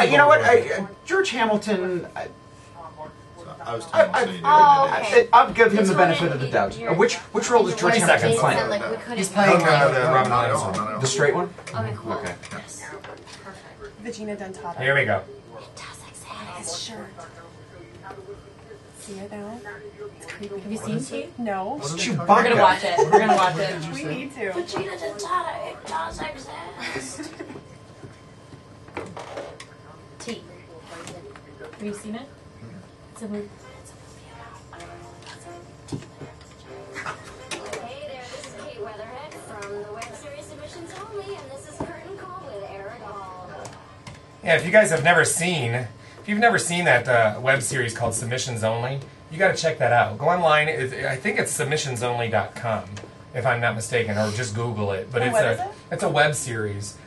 You know what? George Hamilton. I was telling I'll give him the benefit of the doubt. Which role does George Hamilton play? He's playing the Robin Williams one. The straight one? Okay, cool. Okay. Yes. Perfect. Vagina dentata. Here we go. It does exist. His shirt. See it now? It's creepy. Have you seen Teeth? No. Chewbacca. We're gonna watch it. We're gonna watch it. We need to. Vagina dentata. It does exist. Teeth. Have you seen it? It's a movie. Hey there, this is Kate Weatherhead from the web series Submissions Only, and this is Curtain Call with Eric Hall. Yeah, if you guys have never seen, if you've never seen that web series called Submissions Only, you got to check that out. Go online. I think it's submissionsonly.com, if I'm not mistaken, or just Google it. But it's a web series.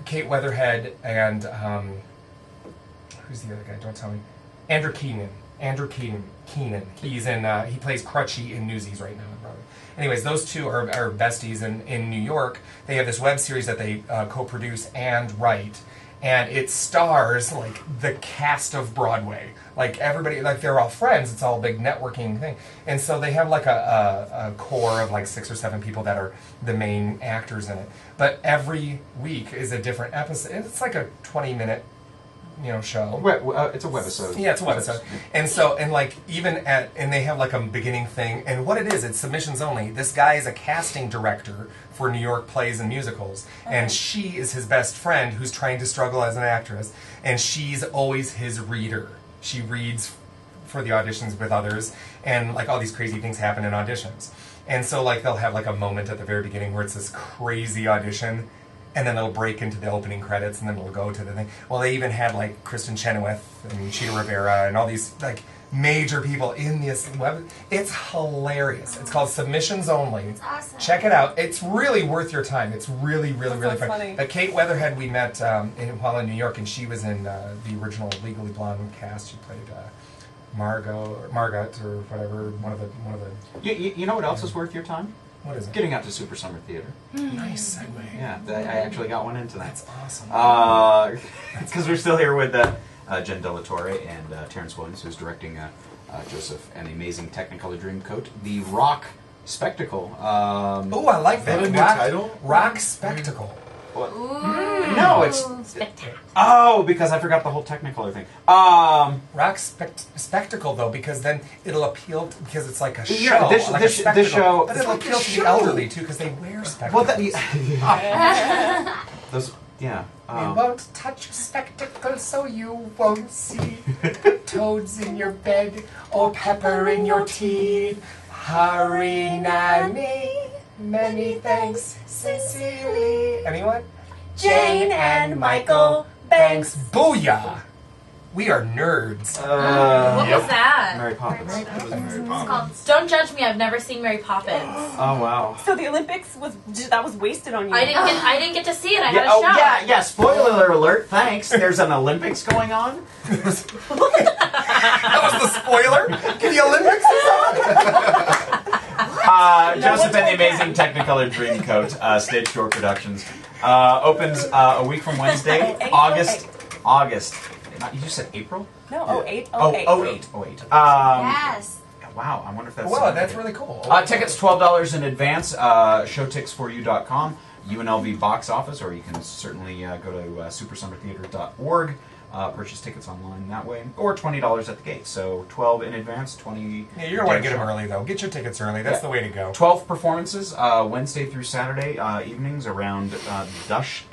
Kate Weatherhead and who's the other guy? Don't tell me. Andrew Keenan. He's in. He plays Crutchy in Newsies right now. Anyways, those two are besties in New York. They have this web series that they co-produce and write, and it stars like the cast of Broadway. Like everybody, like they're all friends. It's all a big networking thing, and so they have like a core of like 6 or 7 people that are the main actors in it. But every week is a different episode. It's like a 20-minute. Show. It's a webisode. Yeah, it's a webisode. And so, and like, and they have like a beginning thing, and what it is, it's submissions only. This guy is a casting director for New York plays and musicals, and she is his best friend who's trying to struggle as an actress, and she's always his reader. She reads for the auditions with others, and like all these crazy things happen in auditions. And so like they'll have like a moment at the very beginning where it's this crazy audition, and then it'll break into the opening credits, and then it'll go to the thing. Well, they even had like Kristen Chenoweth and Cheetah Rivera and all these like major people in this web. It's hilarious. It's called Submissions Only. It's awesome. Check it out. It's really worth your time. It's really, really, really fun. Funny. But Kate Weatherhead we met while in New York, and she was in the original Legally Blonde cast. She played Margot or whatever. One of the. You know what else is worth your time? What is it? Getting out to Super Summer Theater. Nice segue. Yeah, I actually got one in tonight. That's awesome. Because we're still here with Jenn De La Torre and Terrence Williams, who's directing Joseph and Amazing Technicolor Dreamcoat, the rock spectacle. Oh, I like that. Is that a new title? Rock spectacle. What? No, it's Spectacular. because I forgot the whole Technicolor thing. Rock spectacle though, because then it'll appeal because it's like a show. Yeah, this show, but it's it'll like a appeal to show. the elderly too because they wear spectacles. Well, those, yeah. We won't touch your spectacles so you won't see toads in your bed or pepper in your teeth. Hurry, Nanny. Many thanks, sincerely. Anyone? Jane and Michael Banks. Booyah! We are nerds. What was that? Mary Poppins. It's called Don't Judge Me. I've never seen Mary Poppins. Oh wow. So the Olympics was wasted on you. I didn't get to see it. I had a Oh shot. yeah. Spoiler alert. Thanks. There's an Olympics going on. That was the spoiler? The Olympics is on? Joseph and the Amazing Technicolor Dreamcoat, Stage Door Productions, opens a week from Wednesday, August. You said April? No, 08. Oh, 08. Yes. Wow, I wonder if that's... Wow, that's really cool. Tickets $12 in advance, showtix4u.com, UNLV box office, or you can certainly go to supersummertheater.org, purchase tickets online that way, or $20 at the gate. So 12 in advance, 20... Yeah, you're going to want to get them early, though. Get your tickets early. That's the way to go. 12 performances, Wednesday through Saturday evenings around duskish.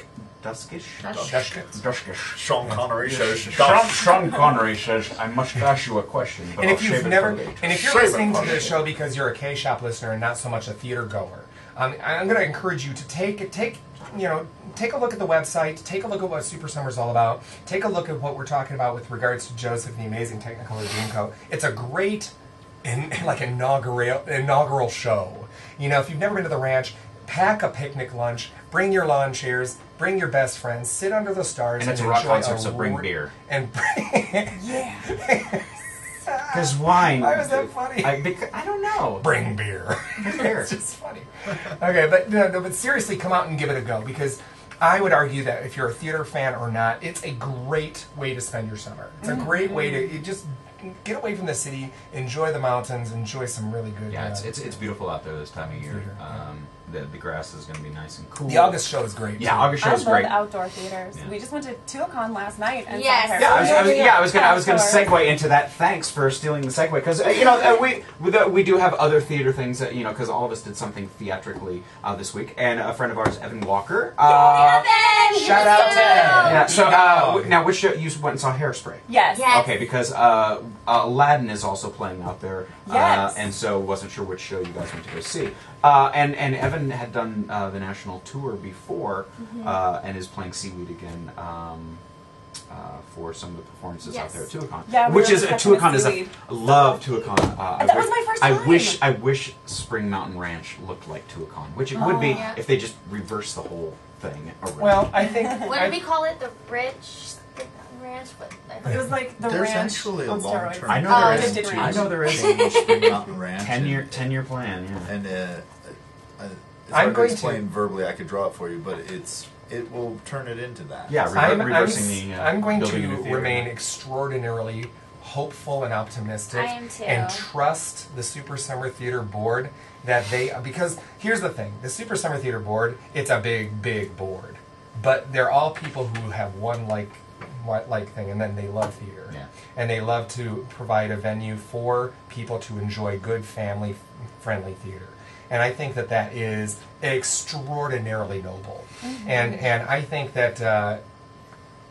Sean Connery says. Sean Connery says, "I must ask you a question." But And I'll if you've shave it never, for later. and if you're Shave it listening for to the later. show because you're a K-shop listener and not so much a theater goer, I'm going to encourage you to take a look at the website, take a look at what Super Summer's all about, take a look at what we're talking about with regards to Joseph and the Amazing Technicolor Dreamcoat. It's a great, inaugural show. You know, if you've never been to the ranch, pack a picnic lunch, bring your lawn chairs, bring your best friends, sit under the stars, And it's a rock enjoy concert, so bring beer. And Because wine. why was that funny? I don't know. Bring beer. Beer. It's just funny. Okay, but seriously, come out and give it a go because I would argue that if you're a theater fan or not, it's a great way to spend your summer. It's a great way to just get away from the city, enjoy the mountains, enjoy some really good. Yeah, it's beautiful out there this time of year. Theater, The grass is going to be nice and cool. The August show is great. Yeah, too. August show I is love great. outdoor theaters. Yeah. We just went to TuaCon last night. And Yes. saw Yeah, I was going to Outdoors. segue into that. Thanks for stealing the segue because we do have other theater things that because all of us did something theatrically this week, and a friend of ours, Evan Walker. Shout out to Evan. Yeah. So now, which show you went and saw Hairspray? Yes. Yes. Okay, because Aladdin is also playing out there, Yes. and so wasn't sure which show you guys went to go see. And Evan had done the national tour before, and is playing Seaweed again for some of the performances out Yes. there at TuaCon. Yeah, we which were is expecting TuaCon is Seaweed. I love TuaCon. That was my first time. I wish Spring Mountain Ranch looked like TuaCon, which it would be yeah. if they just reversed the whole thing around. Well, I think. What did we call it? The Ranch? It was like the There's ranch actually a on long-term. steroids. I know Oh, there just is. did I know there is. Spring Mountain Ranch. 10-year plan. Yeah. And it's I'm hard going to to- explain verbally. I could draw it for you, but it will turn it into that. Yeah, reversing the. I'm going to building a new theater. remain extraordinarily hopeful and optimistic, I am too. and trust the Super Summer Theater Board that because here's the thing: the Super Summer Theater Board, it's a big board, but they're all people who have one like thing, and then they love theater, and they love to provide a venue for people to enjoy good family-friendly theater. And I think that is extraordinarily noble. And I think that,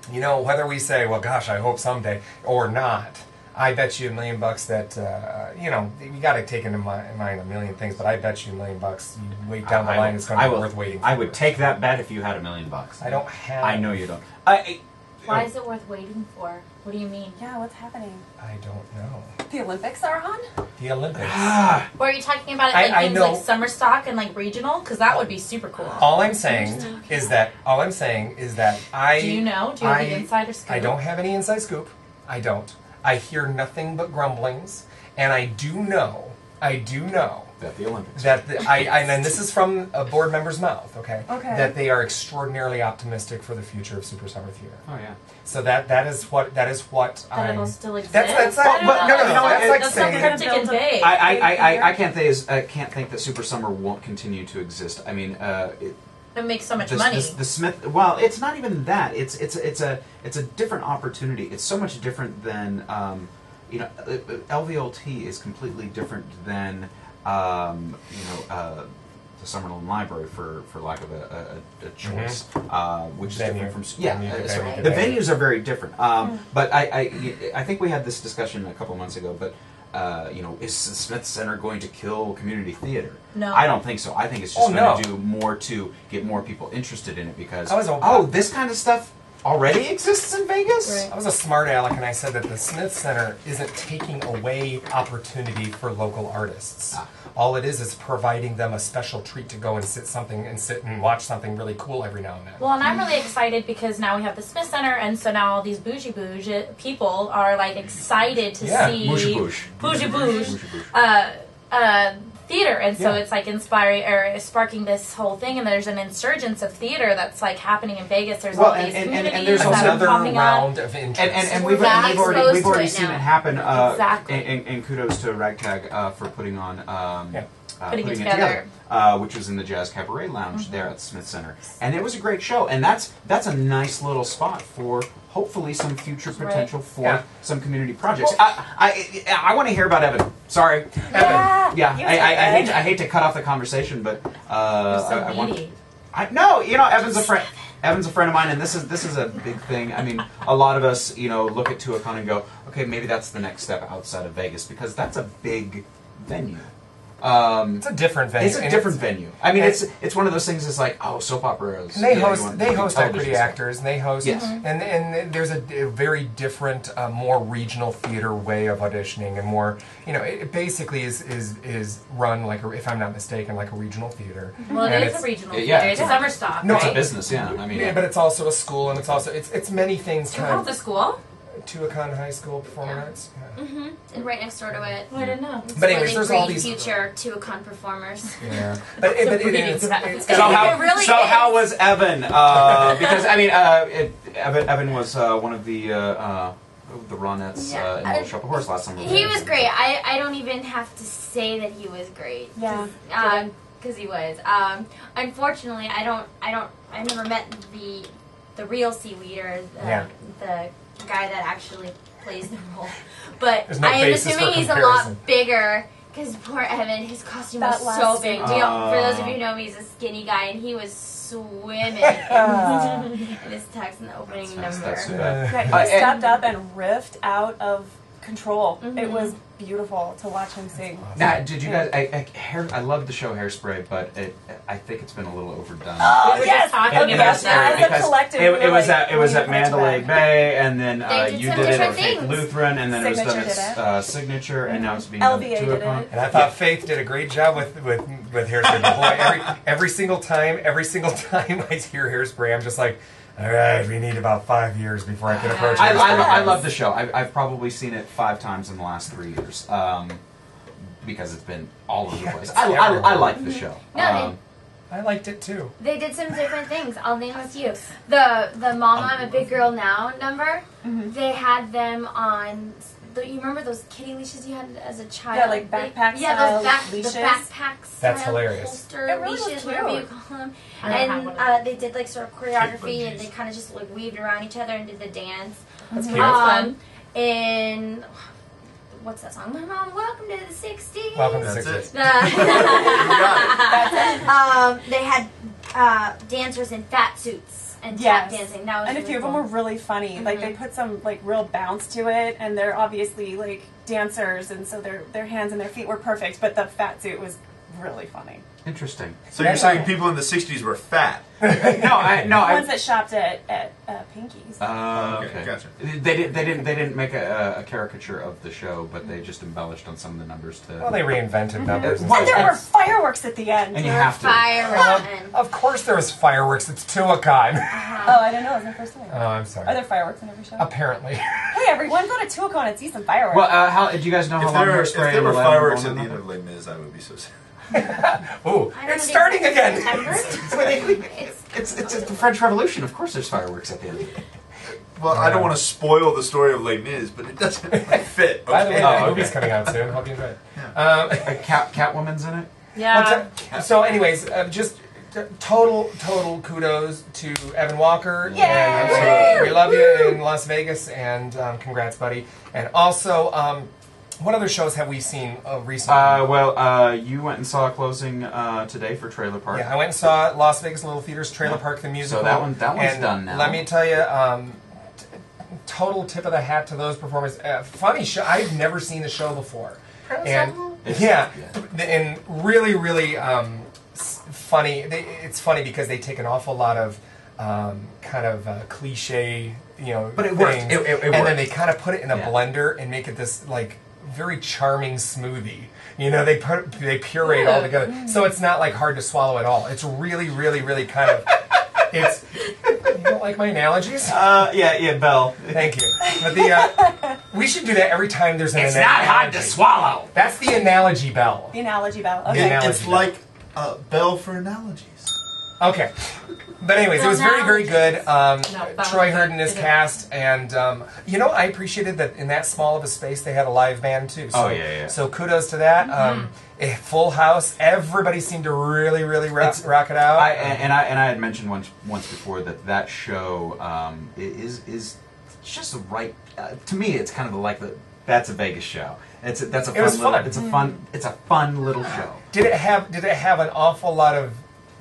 whether we say, well, gosh, I hope someday, or not, I bet you $1 million that, you got to take into mind a million things, but I bet you $1 million you wait down the line, it's going to be worth waiting for. I would take that bet if you had $1 million. I don't have. I know you don't. Why is it worth waiting for? What do you mean? Yeah, what's happening? I don't know. The Olympics are on? The Olympics. Or are you talking about it I like things know. like summer stock and like regional? Because that would be super cool. All I'm saying is that I. Do you know? Do you have the insider scoop? I don't have any inside scoop. I don't. I hear nothing but grumblings, and I do know That the Olympics. and this is from a board member's mouth, okay? Okay. That they are extraordinarily optimistic for the future of Super Summer Theater. Oh yeah. So that is what That I'm. it'll still exist. That's I like, don't but know. no, that's like That's saying. not cryptic and vague. I can't think that Super Summer won't continue to exist. I mean, It makes so much money. The Smith. Well, it's not even that. It's a different opportunity. It's so much different than LVLT is completely different than the Summerlin Library for lack of a choice, which is different from the venues are very different. But I think we had this discussion a couple months ago. But is the Smith Center going to kill community theater? No. I don't think so. I think it's just going to do more to get more people interested in it because this kind of stuff already exists in Vegas? Right. I was a smart aleck and I said that the Smith Center isn't taking away opportunity for local artists. All it is providing them a special treat to go and sit and watch something really cool every now and then. Well, and I'm really excited because now we have the Smith Center, and so now all these bougie people are like excited to see bougie theater, and so it's like sparking this whole thing, and there's an insurgence of theater that's like happening in Vegas. There's all these communities and there's that are another popping round up. of interest. And We're we've that already exposed to it seen now. it happen. Exactly. And kudos to Ragtag for putting on. Putting it it together. which was in the Jazz Cabaret Lounge there at the Smith Center, and it was a great show. And that's a nice little spot for hopefully some future potential for some community projects. I want to hear about Evan. Sorry, Evan. Yeah, I hate to cut off the conversation, but You're so needy. Evan's a friend. Evan's a friend of mine, and this is a big thing. I mean, a lot of us, look at TuaCon and go, okay, maybe that's the next step outside of Vegas because that's a big venue. It's a different venue. It's a different venue. I mean, it's one of those things. It's like soap operas. And they host equity actors, and they host, and there's a very different, more regional theater way of auditioning, and more, it basically is run like, if I'm not mistaken, like a regional theater. Well, and it is a regional theater. It's summer stock. No, it's right? a business. Yeah, I mean, but it's also a school, and it's many things. It's a school. Tuacahn High School Performing Arts. Yeah. And right next door to it. I didn't know. But anyways, Really there's all great these future Tuacahn performers. Yeah, but it's So how, It really so is. how was Evan? Because I mean, Evan was one of the Ronettes in Little Shop of Horse last summer. He was great. I don't even have to say that he was great. Yeah. Because he was. Unfortunately, I never met the real seaweed or the guy that actually plays the role. But There's no I am basis assuming for he's a comparison. lot bigger. Because poor Evan, his costume That was so last big. scene. For those of you who know me, he's a skinny guy, and he was swimming in his tux in the opening number. That's too bad. Yeah, he stepped up and riffed out of control. It was beautiful to watch him sing. Now, did you guys? I love the show Hairspray, but I think it's been a little overdone. Oh, We were yes! just talking Okay, about yes, that. as a collective, it was at we Mandalay went Bay, and then They did you some did it at different Faith things. Lutheran, and then it was done Signature at Signature, and now it's being done LVA at did Tuacahn. it. And I thought Faith did a great job with Hairspray. But boy, every single time I hear Hairspray, I'm just like, all right, we need about 5 years before I can approach Hairspray. I love the show. I've probably seen it 5 times in the last 3 years. Because it's been all over the place. I like the show. No, I liked it too. They did some different things. I'll name a few. The Mama I'm a Big Girl Now number, they had them on... You remember those kitty leashes you had as a child? Yeah, like backpack Yeah, style those leashes. the backpack style That's hilarious. holster It really was leashes, whatever you cute. call them. I don't have one of And they did like sort of choreography, and they kind of just like weaved around each other and did the dance. That's cute. And what's that song? My mom, welcome to the 60s. Welcome to That's Sixers. it. They had dancers in fat suits and Yes. tap dancing. That was And a really few of them cool. were really funny. Like they put some like real bounce to it, and they're obviously like dancers, and so their hands and their feet were perfect. But the fat suit was really funny. Interesting. So you're saying people in the 60s were fat? No, The ones that shopped at Pinky's. Okay, gotcha. They didn't make a caricature of the show, but they just embellished on some of the numbers to. Well, they reinvented numbers. Well, and there were fireworks at the end. and you have to. Fire. Of course there was fireworks. It's Tuacahn. Oh, I didn't know. It was my first time. Oh, I'm Are sorry. there fireworks in every show? Apparently. Hey, everyone, go to Tuacahn and see some fireworks. Well, how do you guys know how If long there Hairspray were will fireworks last? at the end of Les Mis, I would be so sad. Ooh, I don't it's know, starting again. September? It's the French Revolution. Of course, there's fireworks at the end. Well, I don't want to spoil the story of Les Mis, but it doesn't fit. By the way, Okay. that okay. movie's coming out soon. Hope you enjoy it. Catwoman's in it. Yeah. So, anyways, just total kudos to Evan Walker. Yay! And we love you in Las Vegas, and congrats, buddy. And also, what other shows have we seen recently? You went and saw a closing today for Trailer Park. Yeah, I went and saw Las Vegas Little Theater's Trailer Park the musical. So that one's and done now. Let me tell you, total tip of the hat to those performers. Funny show. I've never seen the show before, and and really funny. It's funny because they take an awful lot of kind of cliche, But it worked. things, It and worked. then they kind of put it in a Yeah. blender and make it this like very charming smoothie. They puree it all together, so it's not like hard to swallow at all. It's really kind of. It's. You don't like my analogies? Yeah, Belle. Thank you. But we should do that every time there's an It's analogy. not hard to swallow. That's the analogy bell. the analogy bell. The Okay. analogy It's bell. like Bell for analogies. Okay. But anyways, it was very good. Troy Hurd and his it is. cast, and I appreciated that in that small of a space they had a live band too. So, Oh, yeah. So kudos to that. A full house. Everybody seemed to really rock it out. I had mentioned once before that show is just the right. To me, it's kind of that's a Vegas show. That's a fun. It was little, fun. It's a fun little show. Did it have an awful lot of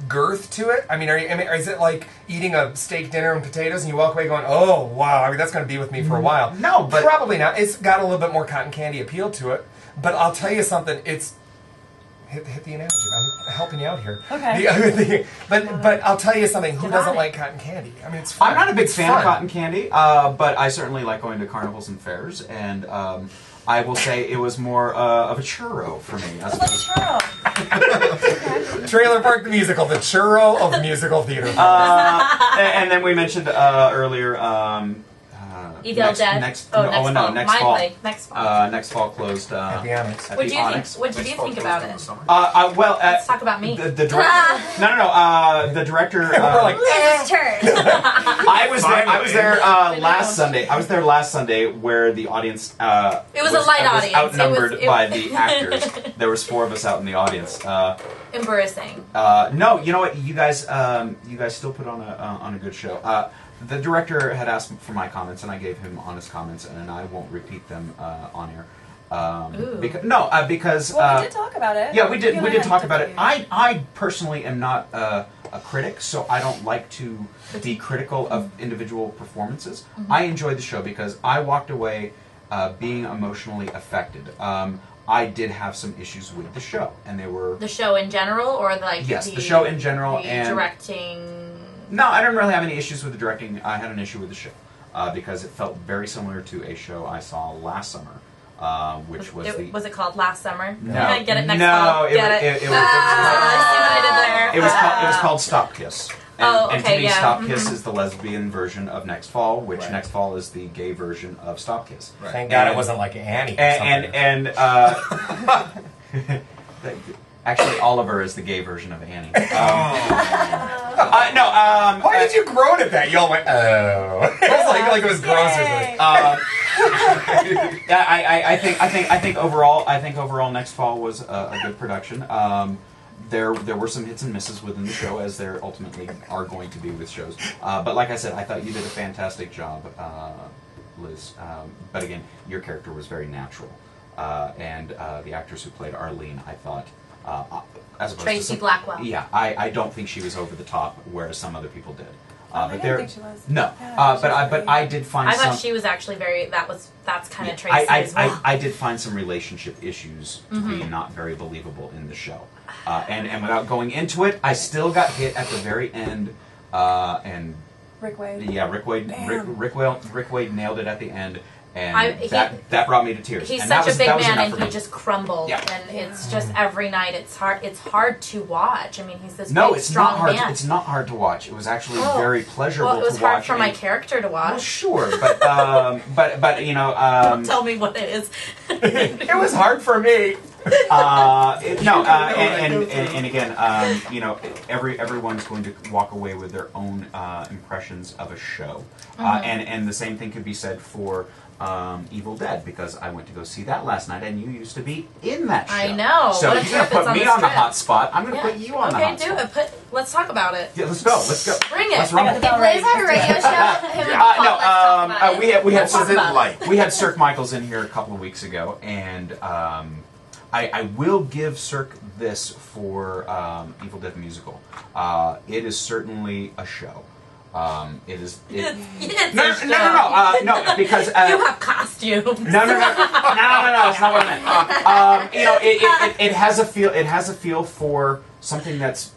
girth to it? I mean, is it like eating a steak dinner and potatoes and you walk away going, oh wow, that's going to be with me for a while? No, but Probably not. It's got a little bit more cotton candy appeal to it. But I'll tell you something. It's hit the analogy. I'm helping you out here. Okay. But I'll tell you something. Who doesn't like cotton candy? I mean, it's fun. I'm not a big It's fan fun. of cotton candy, but I certainly like going to carnivals and fairs, and I will say it was more of a churro for me. What's churro? Trailer Park the Musical, the churro of musical theater. And then we mentioned earlier Evil Dead. Next oh, fall. My play. Next fall. Next fall closed At the Onyx. at What the do you Onyx. think? What did you think about it? Well, Let's talk about me. The director. No. The director. We're like, It's his turn. I was there. I was there last know. Sunday. I was there last Sunday, where the audience. It was a light audience. Outnumbered It by the actors. There was 4 of us out in the audience. Embarrassing. No, you know what? You guys still put on a good show. The director had asked for my comments, and I gave him honest comments, and I won't repeat them on air. Because Well, we did talk about it. yeah, we did. You We and I did talk had about it. different I personally am not a critic, so I don't like to be critical of individual performances. I enjoyed the show because I walked away being emotionally affected. I did have some issues with the show, and they were The show in general, or like yes, the show in general, the and directing. no, I didn't really have any issues with the directing. I had an issue with the show because it felt very similar to a show I saw last summer, which was the. Was it called Last Summer? No, Get it next no, fall. it Get was- it. it was- I see what I did there. It was called Stop Kiss. And, Oh, and to okay, me, yeah. Stop Kiss is the lesbian version of Next Fall, which Right. Next Fall is the gay version of Stop Kiss. Right. thank God And- it wasn't like Annie. Or And something. actually, Oliver is the gay version of Annie. Why did you groan at that? Y'all went, oh. It was like it was gross or something. I think overall, Next Fall was a good production. There were some hits and misses within the show, as there ultimately are going to be with shows. But like I said, I thought you did a fantastic job, Liz. But again, your character was very natural, and the actress who played Arlene, I thought, as opposed Tracy to some, Blackwell. Yeah, I don't think she was over the top, whereas some other people did. I But didn't there, think she was. no. Yeah, But I did find I some. thought she was actually very. That's kind of Tracy I, as well. I did find some relationship issues to be not very believable in the show. And without going into it, I still got hit at the very end. And Rick Wade. yeah, Rick Wade Bam. Rick Wade nailed it at the end. And that brought me to tears. He's and such a big that was man, enough and for he me. just crumbled. Yeah. And it's just every night. It's hard to watch. I mean, he's this No, big, it's strong not hard. man. It's not hard to watch. It was actually Oh. very pleasurable Well, it was to watch. hard for my and- character to Well, watch. sure, but you know, Tell me what it is. It was hard for me. and again, you know, everyone's going to walk away with their own impressions of a show, and the same thing could be said for Evil Dead, because I went to go see that last night, and you used to be in that show. I know. So What a if you're trip. gonna It's put on me the on the script. hot spot, I'm gonna Yeah. put you on the Okay, hot do spot. it. Let's talk about it. Yeah, let's go. Let's go. Bring it. Let's rumble. Did Blaze have a radio show? Him and Paul, let's talk about it. We had Let's talk about it. we had Cirque Michaels in here a couple of weeks ago, and I will give Cirque this for Evil Dead the musical. It is certainly a show. It is. It's No, a show. no, because You have costumes. no, it's not what I meant. You know, it has a feel. It has a feel for something that's,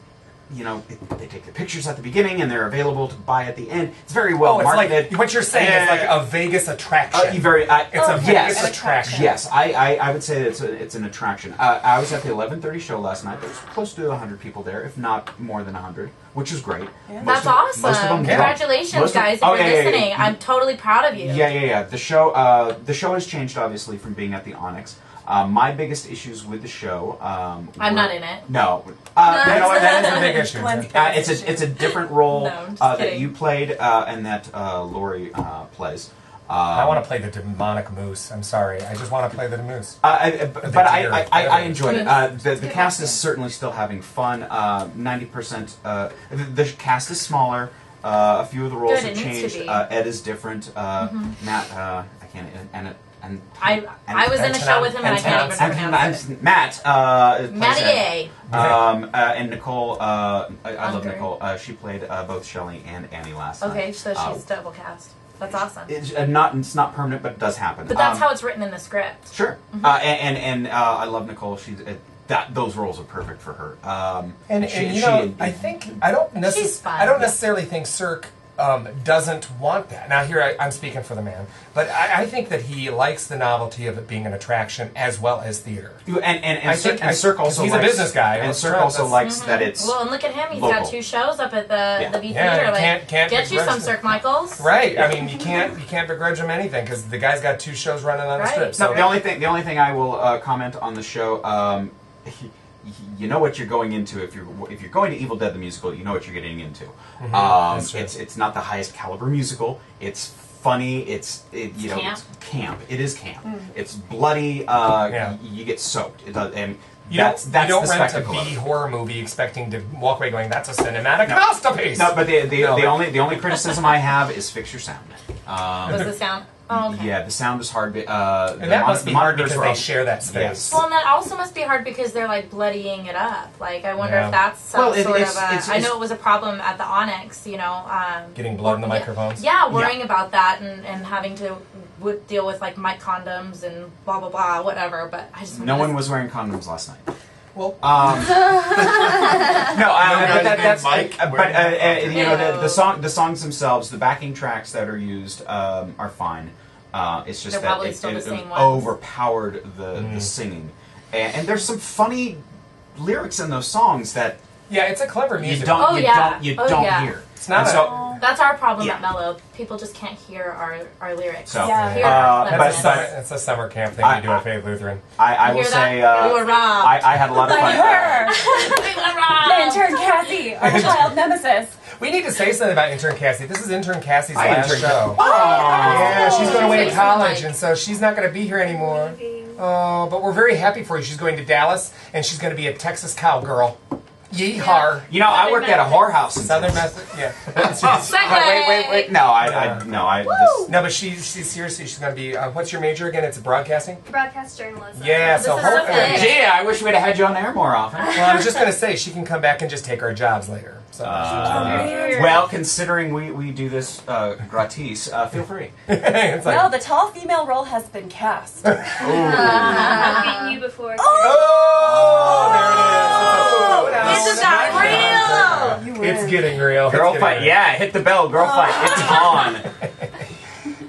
you know, they take the pictures at the beginning and they're available to buy at the end. It's very well Oh, it's marketed. like what you're saying is like a Vegas attraction. It's a Vegas attraction. Yes, I would say that it's an attraction. I was at the 11:30 show last night. There was close to 100 people there, if not more than 100, which is great. Yeah. Most That's of- awesome. most of them drunk. Congratulations, Most of- guys, if oh, you're yeah, yeah, yeah. listening. I'm totally proud of you. Yeah. The show has changed, obviously, from being at the Onyx. My biggest issues with the show. I'm not in it. No. You know what? That is a big issue. It's a different role No, I'm just that kidding. you played and that Lori plays. I want to play the demonic moose. I'm sorry. I just want to play the moose. But I enjoyed it. Moose. The cast is certainly still having fun. 90%. The cast is smaller. A few of the roles Good, have it needs to changed. be. Ed is different. Matt, I can't. And I was in a show with him, and I can't even pronounce it. Matt. Plays Mattier. Ed. And Nicole. I love Hunter. Nicole. She played both Shelley and Annie last night. Okay, so she's double cast. That's awesome. It's not permanent, but it does happen. But that's how it's written in the script. Sure. And I love Nicole. She's those roles are perfect for her. And she- you she- know, I think I don't She's fun. I don't necessarily think Cirque doesn't want that. Now, here I'm speaking for the man, but I think that he likes the novelty of it being an attraction as well as theater. And Cirque also he's likes, a business guy. and Cirque also likes that it's Well, and look at him. He's local. got 2 shows up at the V Yeah, Theater. can't Get you begrudge some Cirque Michaels. Right. I mean, you can't begrudge him anything because the guy's got 2 shows running on the strip. So No, the only thing I will comment on the show. You know what you're going into if you're going to Evil Dead the musical. You know what you're getting into. It's not the highest caliber musical. It's funny. It's camp. It is camp. It's bloody. You get soaked. It does, and you that's don't the rent a spectacle. B horror movie expecting to walk away going, "That's a cinematic masterpiece." No, but the only criticism I have is fix your sound. What's the sound? Oh, okay. Yeah, the sound is hard. And that must be hard because they share that space. Yes. Well, and that also must be hard because they're like bloodying it up. Like, I wonder Yeah. if that's some sort of a. I it's- know it was a problem at the Onyx. Getting blood in the microphones. Yeah, worrying about that and having to deal with like mic condoms and blah blah blah, whatever. But I just No one was wearing condoms last night. Well, that's Mike, the songs themselves, the backing tracks that are used are fine. It's just They're that probably still the same ones. overpowered the singing, and there's some funny lyrics in those songs that yeah, it's a clever you music. don't yeah. hear. It's not And a- so, That's our problem Yeah. at Mellow. People just can't hear our lyrics. So, Yeah. Hear our but- cleverness. but- It's a summer camp thing I- we do at Faith Lutheran. I will Hear say that? We were robbed. I had a lot of fun. We were robbed. Intern Cassie, our child nemesis. We need to say something about Intern Cassie. This is Intern Cassie's Hi, last Intern show. Yeah, she's going away to college, and so she's not going to be here anymore. Oh, but we're very happy for you. She's going to Dallas, and she's going to be a Texas cowgirl. Yeehaw. You know, I worked at a whorehouse in Southern Texas. method, yeah. Wait. No, but she's seriously, she's going to be, what's your major again? It's broadcasting? Broadcast journalism. Yeah, so This is so hopefully, good. Gee, I wish we'd have had you on air more often. well, I was just going to say, she can come back and just take our jobs later. So Well, considering we do this gratis, feel free. it's like, Well, the tall female role has been cast. I've beaten you before. oh, there it is. This just got real. You It's win. getting real. Girl It's fight, getting real. yeah, hit the bell, girl fight, it's on.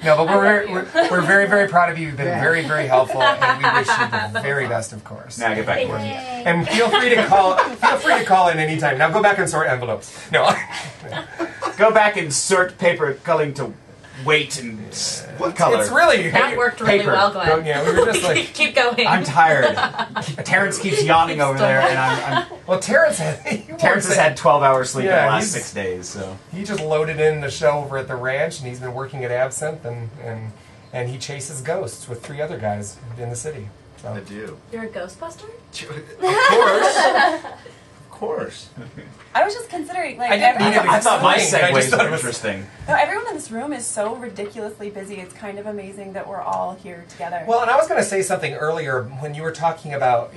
No, but we're very, very proud of you. You've been very, very helpful, and we wish you the very best, of course. Now get back to work. And feel free to call in anytime. Now go back and sort envelopes. No. Go back and sort paper culling to weight and what color. It's really That worked really Paper. well, Glenn. Yeah, we were just like, Keep going. I'm tired. Terrence keeps yawning over there, and I'm well, Terrence Terrence has had 12 hours sleep in the Yeah, last he's- 6 days, so. He just loaded in the show over at the ranch, and he's been working at Absinthe, and he chases ghosts with 3 other guys in the city. So. I do. You're a Ghostbuster? Of course. I was just considering, like, I didn't need everyone, it. I thought my Explain. I just segues thought were it was- interesting. no, everyone in this room is so ridiculously busy. It's kind of amazing that we're all here together. Well, and I was going to say something earlier when you were talking about,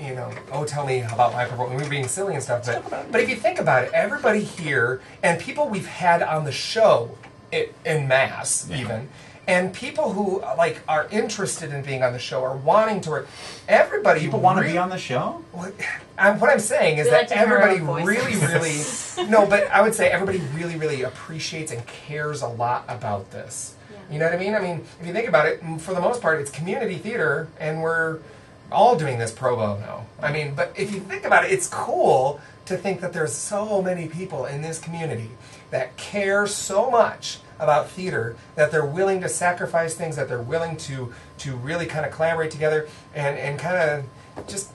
tell me about microphone, and we were being silly and stuff, but if you think about it, everybody here, and people we've had on the show in mass, even, and people who like are interested in being on the show or wanting to, everybody People want to be on the show? What I'm saying is We that like to hear our everybody voices. really, no, but I would say everybody really, really appreciates and cares a lot about this. You know what I mean? I mean, if you think about it, for the most part, it's community theater, and we're all doing this pro bono. I mean, but if you think about it, it's cool to think that there's so many people in this community that care so much about theater that they're willing to sacrifice things, that they're willing to really kind of collaborate together and kind of just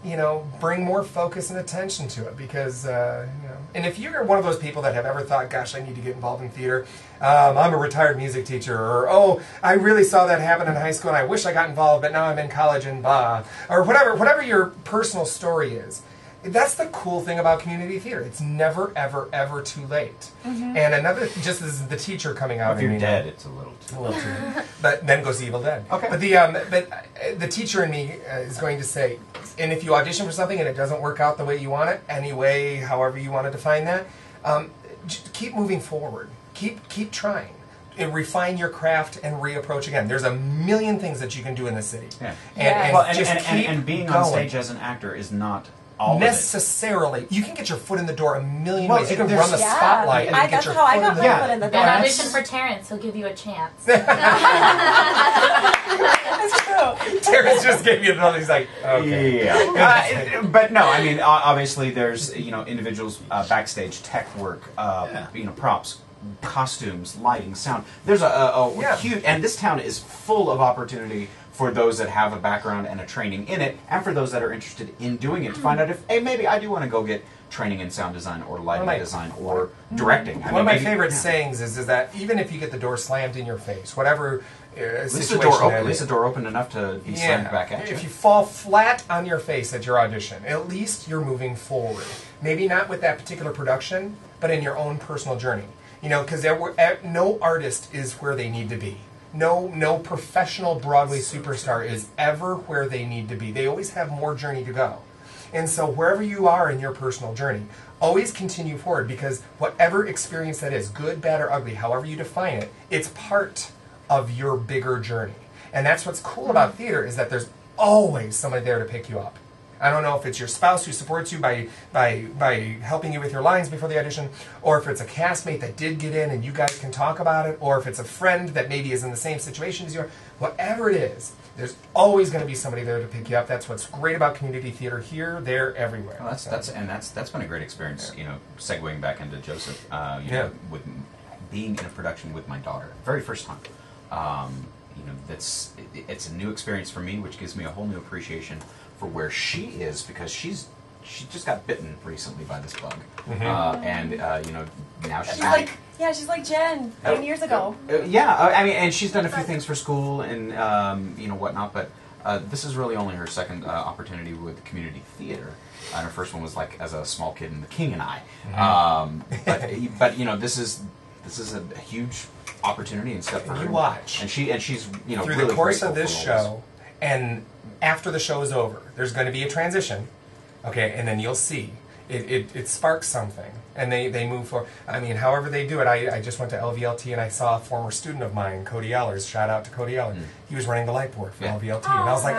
bring more focus and attention to it, because and if you're one of those people that have ever thought, gosh, I need to get involved in theater, I'm a retired music teacher, or oh, I really saw that happen in high school and I wish I got involved, but now I'm in college and blah, or whatever your personal story is. That's the cool thing about community theater. It's never, ever, ever too late. And another, just as the teacher coming out. If you're and, dead, it's a little too. But then goes Evil Dead. Okay. But the teacher in me is going to say, and if you audition for something and it doesn't work out the way you want it, anyway, however you want to define that, just keep moving forward. Keep trying. And refine your craft and reapproach again. There's a million things that you can do in this city. Yeah. And Yeah. just keep and being going. on stage as an actor is not necessarily. You can get your foot in the door a million ways. You can run the spotlight and get your foot in the door. That's how I got my foot in the door. And audition for Terrence. He'll give you a chance. That's true. Terrence just gave you another. He's like, okay. Yeah. But no, I mean, obviously, there's individuals backstage, tech work, props, costumes, lighting, sound. There's a huge, and this town is full of opportunity for those that have a background and a training in it, and for those that are interested in doing it to find out if, hey, maybe I do want to go get training in sound design or lighting design or directing. One of my favorite sayings is that even if you get the door slammed in your face, whatever at least the door opened enough to be slammed back at you. If you fall flat on your face at your audition, at least you're moving forward. Maybe not with that particular production, but in your own personal journey. Because no artist is where they need to be. No professional Broadway superstar is ever where they need to be. They always have more journey to go. And so wherever you are in your personal journey, always continue forward, because whatever experience that is, good, bad, or ugly, however you define it, it's part of your bigger journey. And that's what's cool about theater, is that there's always somebody there to pick you up. I don't know if it's your spouse who supports you by helping you with your lines before the audition, or if it's a castmate that did get in and you guys can talk about it, or if it's a friend that maybe is in the same situation as you are. Whatever it is, there's always going to be somebody there to pick you up. That's what's great about community theater here, there, everywhere. Well, that's been a great experience. Segueing back into Joseph, with being in a production with my daughter, very first time. It's a new experience for me, which gives me a whole new appreciation for where she is, because she just got bitten recently by this bug, and now she's she's like Jen 10 years ago. And she's done a few things for school and whatnot, but this is really only her second opportunity with community theater. And her first one was like as a small kid in The King and I. But this is a huge opportunity and step for her. You watch, and she's through really the course of this show, and after the show is over, there's going to be a transition, okay, and then you'll see it sparks something, and they move forward. I mean, however they do it. I just went to LVLT and I saw a former student of mine, Cody Ellers. Shout out to Cody Ellers. He was running the light board for LVLT, and I was like,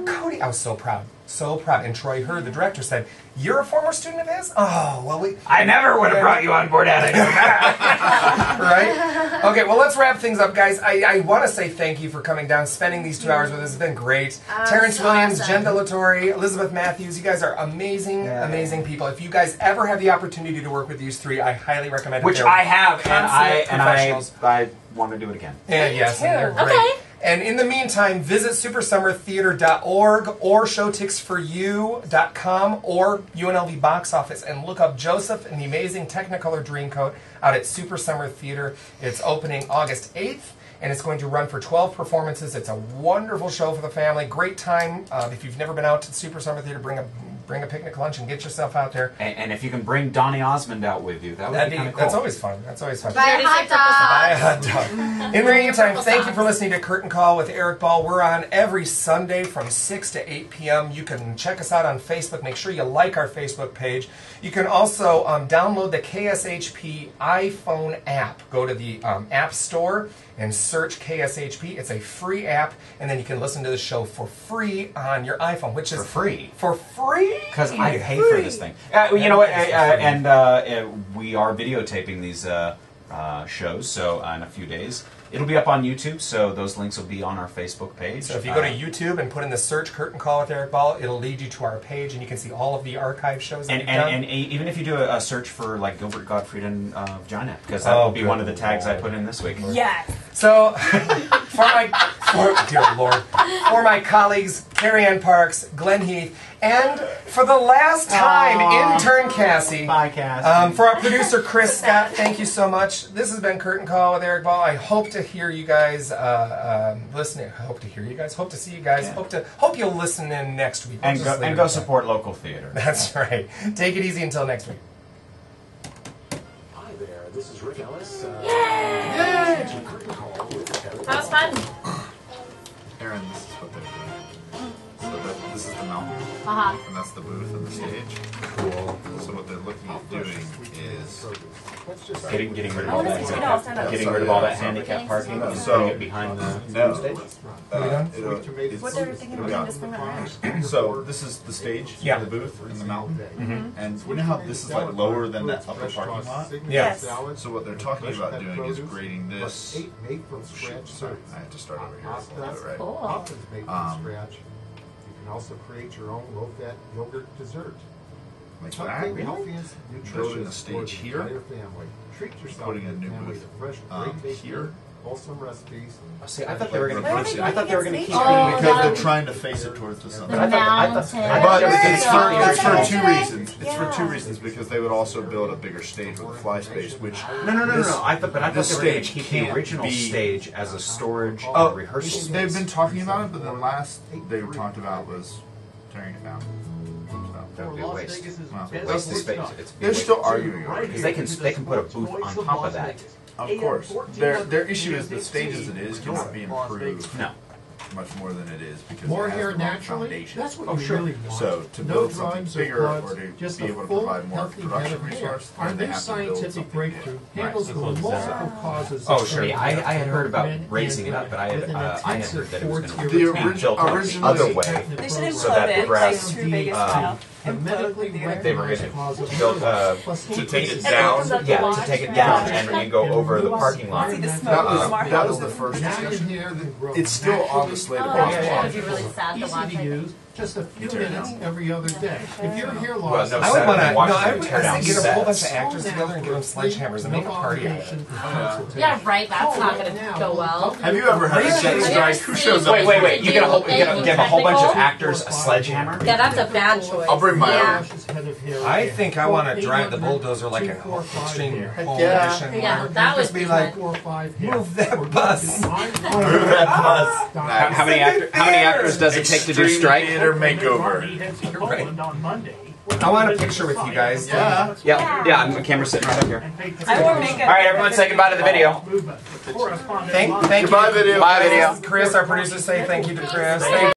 Cody, I was so proud. So proud. And Troy Hurd, the director, said, "You're a former student of his? Oh, well, I never would have brought you on board had I known that." Right? Okay, well, let's wrap things up, guys. I want to say thank you for coming down, spending these 2 hours with us. It's been great. Terrence Williams, Jenn De La Torre, Elizabeth Matthews, you guys are amazing, amazing people. If you guys ever have the opportunity to work with these three, I highly recommend it. Which I have, and I want to do it again. And yes, and they're great. Okay. And in the meantime, visit supersummertheater.org or showtixforyou.com or UNLV box office and look up Joseph and the Amazing Technicolor Dreamcoat out at Super Summer Theater. It's opening August 8th, and it's going to run for 12 performances. It's a wonderful show for the family. Great time. If you've never been out to the Super Summer Theater, bring a picnic lunch and get yourself out there. And if you can bring Donny Osmond out with you, that would be kind of cool. That's always fun. That's always fun. Buy a hot dog. Buy a hot dog. In the meantime, thank you for listening to Curtain Call with Eric Ball. We're on every Sunday from 6 to 8 p.m. You can check us out on Facebook. Make sure you like our Facebook page. You can also download the KSHP iPhone app. Go to the App Store and search KSHP. It's a free app, and then you can listen to the show for free on your iPhone, which is for free. For free? Because I pay for this thing. You know what? We are videotaping these shows, so in a few days. It'll be up on YouTube, so those links will be on our Facebook page. So if you go to YouTube and put in the search Curtain Call with Eric Ball, it'll lead you to our page, and you can see all of the archive shows that we've done. And even if you do a search for like Gilbert Gottfried and Vagina, because that will be one of the tags I put in this week. Yes. So for my colleagues, Carrie Ann Parks, Glenn Heath, and for the last time, Intern Cassie. Bye, Cassie. For our producer, Chris Scott, thank you so much. This has been Curtain Call with Eric Ball. I hope to hear you guys listening. I hope to hear you guys. Hope to see you guys. Yeah. Hope you'll listen in next week. And go support local theater. That's right. Take it easy until next week. Hi there. This is Rick Ellis. Yay! That was fun. Aaron, this is what they're doing. So This is the mountain, and that's the booth and the stage. Cool. So what they're looking at doing is Getting rid of all that. Getting rid of all that handicap parking and putting it behind the stage. What they're thinking of doing to swing around. So this is the stage, Yeah. the booth, and the mountain. And you know how this is like lower than that upper parking lot? Yes. So what they're talking about doing is grading this. Made from scratch. Sorry, I have to start over here. That's Right. cool. Often made from scratch. You can also create your own low-fat yogurt dessert. Like Something that. healthy and Building a nutritious stage for the here. entire family. Treat yourself Putting a and new family booth, to fresh, great baking, here. wholesome recipes. See, I thought they were going Why are they to. I thought they were going to keep. Oh, Because that they're would- trying to face it towards the sun. The I mountain. But It's it's for Yeah. two reasons. It's for two reasons because they would also build a bigger stage with a fly space, which No. this- I thought they were this going to stage keep the can't original be- stage as a storage Oh, and rehearsal space. they've been talking about it, but the last they talked about was tearing it down. So That would be a waste. well, Waste of space. they're still arguing over it. Because they can put a booth on top of that. Of course, their issue is the stage as it is cannot be improved No. much more than it is because More it has hair the wrong naturally. foundation. That's what you really want. So to No build something drugs or bigger or bloods, to just be a able to full, provide more healthy head production of hair. resource, Our then they new have to build scientific something breakthrough bigger. handles the multiple causes. Oh, of sure. hair I had heard about men raising and it up, but I had women with an heard that it was intensive going to four-tier be The treatment. built on the originally- other way. They should So that implode it brass, like True Vegas style. The Implode medically the theater. They were going recognized cause to of build plus to heat take it resistance. down. Opens up the Yeah, to wash. take it down Yeah. and you go over the parking lot. See the smoke from our That was house. the first Now your discussion. hair can grow It's still on the slate of Oh, possible yeah, options. it'd be really sad to easy watch. to I think. use, just a few Tear it minutes down. every other day. If your hair Well, loss no, I would want to. watch No, them I would tear down say get a whole bunch of sets. actors together and give them sledgehammers and make a party out of it. Yeah, right. That's not going to go well. Have you ever had a jet Have you strike? ever Who seen- shows up? Wait. You get Anything give a whole bunch of technical? actors a sledgehammer? Yeah, that's a bad choice. I'll bring my Yeah. I think I want to drive the bulldozer like an extreme home yeah. edition. Yeah, where that would just be be like, fun. move that bus. Move that bus. How many actors does it take to do Extreme strike? theater makeover. I want a picture with you guys. Yeah. Yeah. The camera's sitting right up here. I wore makeup. All right, everyone, say goodbye to the video. Thank Goodbye, you. video. Bye, video. Chris, our producer, say thank you to Chris. Thank